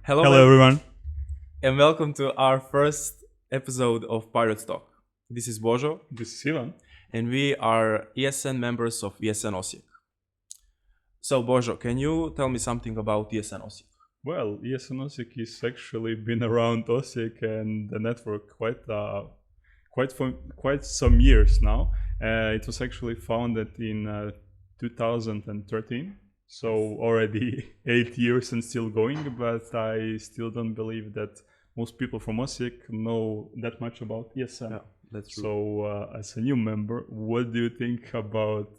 Hello everyone, and welcome to our first episode of PiRates Talk. This is Božo. This is Ivan. And we are ESN members of ESN Osijek. So Božo, can you tell me something about ESN Osijek? Well, ESN Osijek has actually been around Osijek and the network quite some years now. It was actually founded in 2013. So already 8 years and still going, but I still don't believe that most people from Osijek know that much about ESN. Yeah, that's true. So as a new member, what do you think about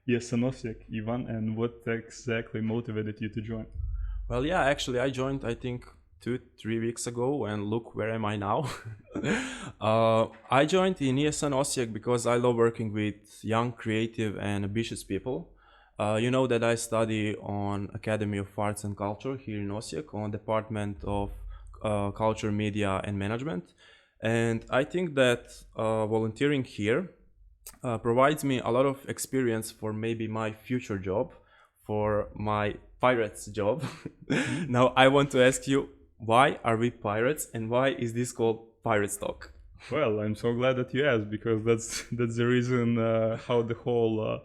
ESN Osijek, Ivan, and what exactly motivated you to join? Well, yeah, actually I joined, I think, 2-3 weeks ago, and look, where am I now? I joined in ESN Osijek because I love working with young, creative and ambitious people. You know that I study on Academy of Arts and Culture here in Osijek on Department of Culture, Media and Management. And I think that volunteering here provides me a lot of experience for maybe my future job, for my PiRates job. Now I want to ask you, why are we pirates and why is this called PiRates Talk? Well, I'm so glad that you asked, because that's the reason how the whole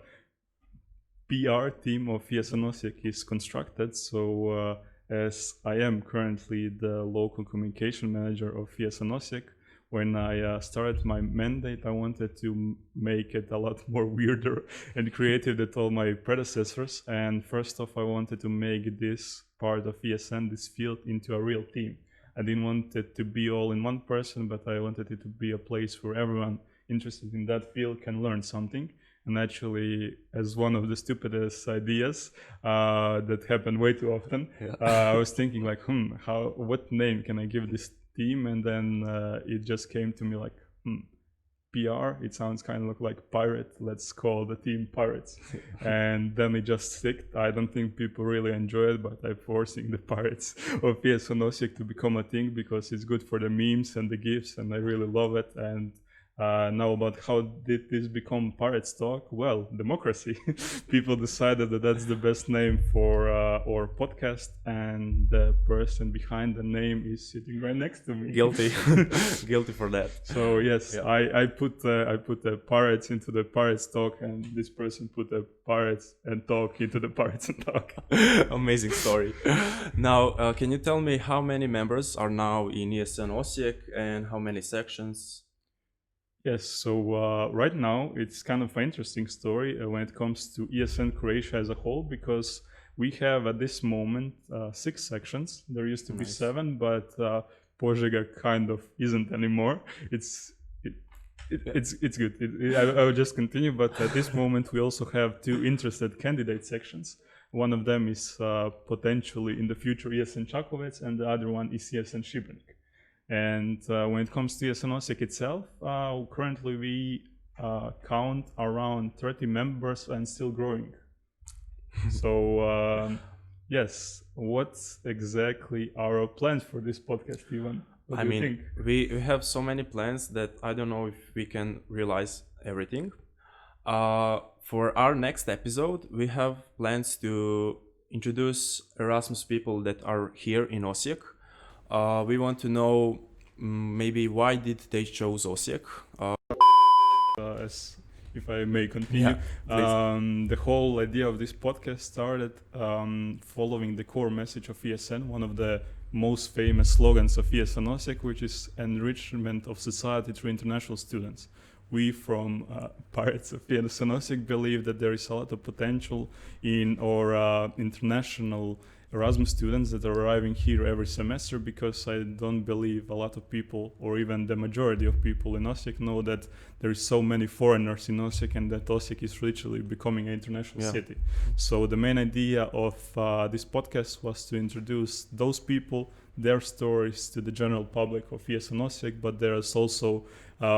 PR team of ESN Osijek is constructed. So as I am currently the local communication manager of ESN Osijek, when I started my mandate, I wanted to make it a lot more weirder and creative than all my predecessors. And first off, I wanted to make this part of ESN, this field, into a real team. I didn't want it to be all in one person, but I wanted it to be a place where everyone interested in that field can learn something. And actually, as one of the stupidest ideas that happen way too often, I was thinking like, what name can I give this team? And then it just came to me like, PR, it sounds kind of like pirate, let's call the team Pirates. And then it just sticked. I don't think people really enjoy it, but I'm forcing the Pirates of ESN Osijek to become a thing because it's good for the memes and the GIFs, and I really love it. And now about how did this become PiRates Talk? Well, democracy. People decided that that's the best name for our podcast, and the person behind the name is sitting right next to me. Guilty. Guilty for that. So yes, yeah. I put the Pirates into the PiRates Talk, and this person put the Pirates and Talk into the Pirates and Talk. Amazing story. Now, can you tell me how many members are now in ESN Osijek and how many sections? Yes, so right now it's kind of an interesting story when it comes to ESN Croatia as a whole, because we have at this moment 6 sections. There used to be 7, but Požega kind of isn't anymore. It's good. I will just continue, but at this moment we also have 2 interested candidate sections. One of them is potentially in the future ESN Čakovec, and the other one is ESN Šibenik. And when it comes to ESN Osijek itself, currently we count around 30 members and still growing. So yes, what exactly are our plans for this podcast, Ivan? What do you think? We have so many plans that I don't know if we can realize everything. For our next episode, we have plans to introduce Erasmus people that are here in Osijek. We want to know maybe why did they choose Osijek. If I may continue, the whole idea of this podcast started following the core message of ESN, one of the most famous slogans of ESN Osijek, which is enrichment of society through international students. We from PiRates of ESN Osijek believe that there is a lot of potential in our international Erasmus students that are arriving here every semester, because I don't believe a lot of people, or even the majority of people in Osijek, know that there is so many foreigners in Osijek and that Osijek is literally becoming an international city. So the main idea of this podcast was to introduce those people, their stories to the general public of ESN Osijek, but there is also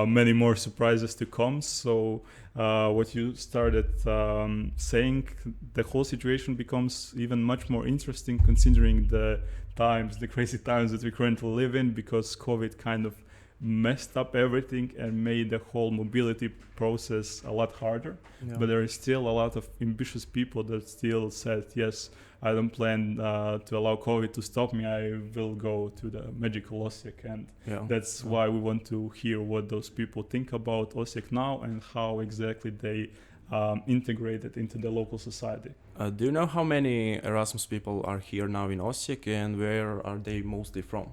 many more surprises to come. So what you started saying, the whole situation becomes even much more interesting considering the crazy times that we currently live in, because COVID kind of messed up everything and made the whole mobility process a lot harder. Yeah. But there is still a lot of ambitious people that still said, yes, I don't plan to allow COVID to stop me. I will go to the magical Osijek. And that's why we want to hear what those people think about Osijek now and how exactly they integrate it into the local society. Do you know how many Erasmus people are here now in Osijek, and where are they mostly from?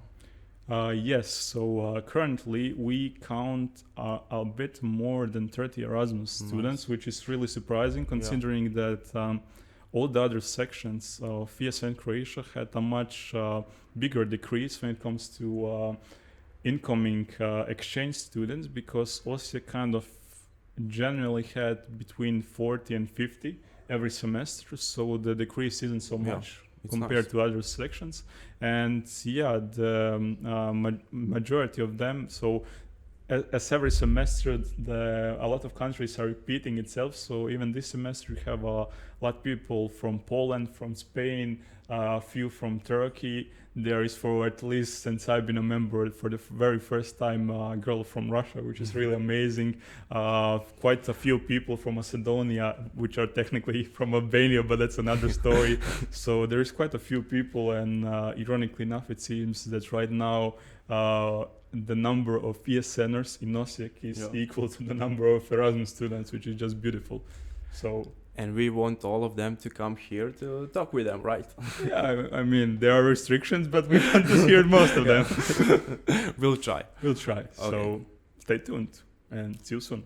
Yes, so currently we count a bit more than 30 Erasmus students, which is really surprising considering that all the other sections of ESN Croatia had a much bigger decrease when it comes to incoming exchange students, because Osijek kind of generally had between 40 and 50 every semester, so the decrease isn't so much compared to other sections. And the majority of them, so as every semester a lot of countries are repeating itself, so even this semester we have a lot of people from Poland, from Spain, a few from Turkey. There is, for at least since I've been a member, for the very first time, a girl from Russia, which is really amazing. Quite a few people from Macedonia, which are technically from Albania, but that's another story. So there is quite a few people, and ironically enough, it seems that right now the number of ESNers in Osijek is equal to the number of Erasmus students, which is just beautiful. So. And we want all of them to come here to talk with them, right? Yeah, I mean, there are restrictions, but we want to hear most of them. We'll try. Okay. So stay tuned and see you soon.